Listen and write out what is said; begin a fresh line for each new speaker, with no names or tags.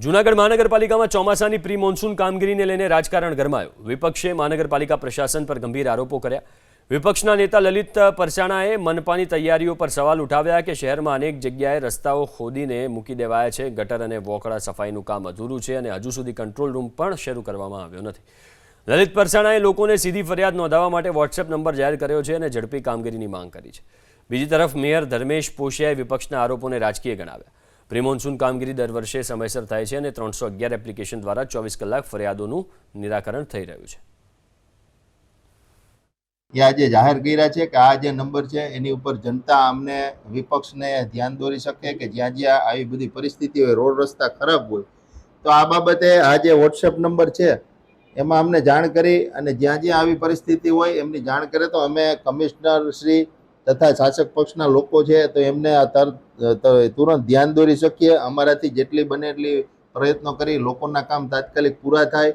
જૂનાગઢ મહાનગરપાલિકામાં ચોમાસાની pre monsoon કામગીરીને લઈને રાજકારણ ગરમાયું. વિપક્ષે મહાનગરપાલિકા પ્રશાસન પર ગંભીર આરોપો કર્યા. વિપક્ષના નેતા લલિત પરસાણાએ મનપાની તૈયારીઓ પર સવાલ ઉઠાવ્યા કે શહેરમાં અનેક જગ્યાએ રસ્તાઓ ખોદીને મૂકી દેવાયા છે, ગટર અને વોકળા સફાઈનું કામ અધૂરું છે અને હજુ સુધી કંટ્રોલ રૂમ પણ શરૂ કરવામાં આવ્યો નથી. લલિત પરસાણાએ લોકોને સીધી ફરિયાદ નોંધાવવા માટે વોટ્સએપ નંબર જાહેર કર્યો છે અને ઝડપી કામગીરીની માંગ કરી છે. બીજી તરફ મેયર ધર્મેશ પોશિયાએ વિપક્ષના આરોપોને રાજકીય ગણાવ્યા. પ્રી મોન્સૂન કામગીરી દર વર્ષે સમયસર થાય છે અને 311 એપ્લિકેશન દ્વારા 24 કલાક ફરિયાદોનું નિરાકરણ થઈ રહ્યું છે.
આજે જાહેર કર્યા છે કે આ જે નંબર છે એની ઉપર જનતા અમને વિપક્ષને ધ્યાન દોરી શકે કે જ્યાં જ્યાં આવી બધી પરિસ્થિતિ હોય, રોડ રસ્તા ખરાબ હોય, તો આ બાબતે આ જે વોટ્સએપ નંબર છે એમાં અમને જાણ કરી અને જ્યાં જ્યાં આવી પરિસ્થિતિ હોય એમની જાણ કરે તો અમે કમિશનર શ્રી તથા શાસક પક્ષના લોકો છે તો એમને તુરંત ધ્યાન દોરી શકીએ. અમારાથી જેટલી બને એટલી પ્રયત્નો કરી લોકોના કામ તાત્કાલિક પૂરા થાય.